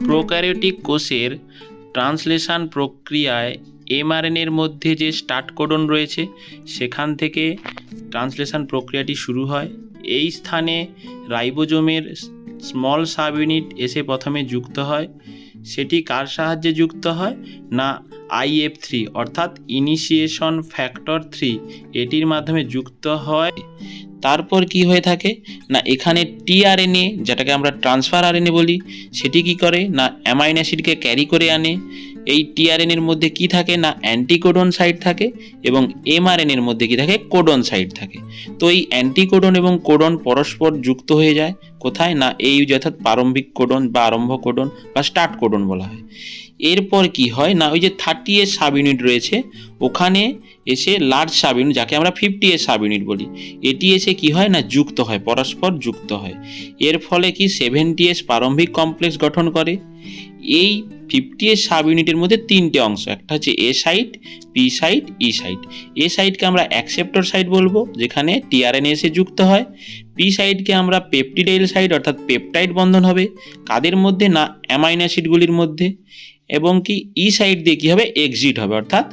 Prokaryotic কোষের translation প্রক্রিয়ায় এমআরএনএর মধ্যে যে স্টার্ট কোডন রয়েছে সেখান থেকে ট্রান্সলেশন প্রক্রিয়াটি শুরু হয়। এই স্থানে রাইবোজোমের স্মল সাব ইউনিট এসে প্রথমে যুক্ত হয়। সেটি কার সাহায্যে যুক্ত হয় না IF3 অর্থাৎ ইনিশিয়েশন ফ্যাক্টর 3 এটির মাধ্যমে যুক্ত হয়। তারপর কি হয়ে থাকে না এখানে টিআরএনএ যেটাকে আমরা ট্রান্সফার আরএনএ বলি সেটি কি করে না অ্যামাইনো অ্যাসিডকে ক্যারি করে আনে। এই টিআরএনএর মধ্যে কি থাকে না অ্যান্টিকোডন সাইট থাকে এবং এমআরএনএর মধ্যে কি থাকে কোডন সাইট থাকে। তো এই অ্যান্টিকোডন এবং কোডন পরস্পর যুক্ত হয়ে যায় কোথায় না এই অর্থাৎ প্রারম্ভিক কোডন বা আরম্ভ কোডন বা স্টার্ট কোডন বলা হয়। এরপর কি হয় না ওই যে 30S সাব ইউনিট রয়েছে ওখানে এসে লার্জ সাব ইউনিট যাকে আমরা 50S সাব ইউনিট বলি এটি এসে কি হয় না যুক্ত হয়, পরস্পর যুক্ত হয়। এর ফলে কি 70S প্রারম্ভিক কমপ্লেক্স গঠন করে। এই 50S সাব ইউনিটের মধ্যে তিনটে অংশ, একটা হচ্ছে এ সাইট, পি সাইট, ই সাইট। এ সাইটকে আমরা অ্যাকসেপ্টর সাইট বলবো যেখানে টিআরএনএ এসে যুক্ত হয়। পি সাইটকে আমরা পেপটিডাইল সাইট অর্থাৎ পেপটাইড বন্ধন হবে কাদের মধ্যে না অ্যামাইনো অ্যাসিডগুলির মধ্যে। এবং কি ই সাইড দিয়ে কী হবে এক্সিট হবে অর্থাৎ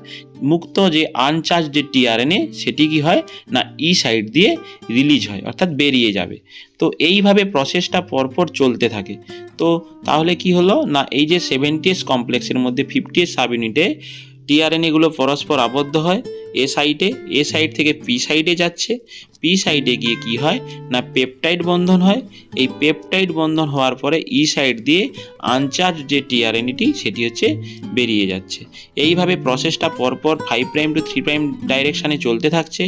মুক্ত যে আনচার্জ যে টিআরএনএ সেটি কি হয় না ই সাইড দিয়ে রিলিজ হয় অর্থাৎ বেরিয়ে যাবে। তো এইভাবে প্রসেসটা পরপর চলতে থাকে। তো তাহলে কি হলো না এই যে 70S কমপ্লেক্সের মধ্যে 50S সাব ইউনিটে টিআরএনএগুলো পরস্পর আবদ্ধ হয় এ সাইটে, এ সাইট থেকে পি সাইডে যাচ্ছে, পি সাইডে গিয়ে কি হয় না পেপটাইড বন্ধন হয়। এই পেপটাইড বন্ধন হওয়ার পরে ই সাইড দিয়ে আনচার্জ যে টিআরএনএটি সেটি হচ্ছে বেরিয়ে যাচ্ছে। এইভাবে প্রসেসটা পরপর 5' to 3' ডাইরেকশানে চলতে থাকছে।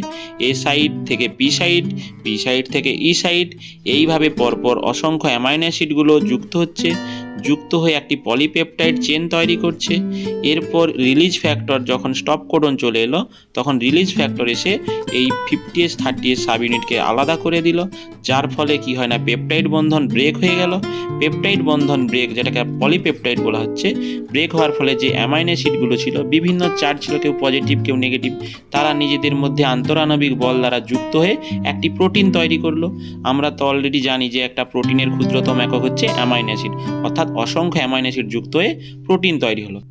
এ সাইড থেকে পি সাইড, পি সাইড থেকে ই সাইড, এইভাবে পরপর অসংখ্য অ্যামাইনো অ্যাসিডগুলো যুক্ত হচ্ছে, যুক্ত হয়ে একটি পলিপেপটাইড চেন তৈরি করছে। এরপর রিলিজ ফ্যাক্টর যখন স্টপ কোডন চলে এলো তখন রিলিজ ফ্যাক্টর এসে এই 50S 30S সাব ইউনিটকে আলাদা করে দিল, যার ফলে কি হয় না পেপটাইড বন্ধন ব্রেক হয়ে গেল। পেপটাইড বন্ধন ব্রেক যেটাকে পলিপেপটাইড বলা হচ্ছে, ব্রেক হওয়ার ফলে যে অ্যামাইনো অ্যাসিডগুলো ছিল বিভিন্ন চার্জ ছিল, কেউ পজিটিভ কেউ নেগেটিভ, তারা নিজেদের মধ্যে আন্তরাণবিক বল দ্বারা যুক্ত হয়ে একটি প্রোটিন তৈরি করলো। আমরা তো অলরেডি জানি যে একটা প্রোটিনের ক্ষুদ্রতম একক হচ্ছে অ্যামাইনো অ্যাসিড, অর্থাৎ অসংখ্য অ্যামাইনো অ্যাসিড যুক্ত হয়ে প্রোটিন তৈরি হলো।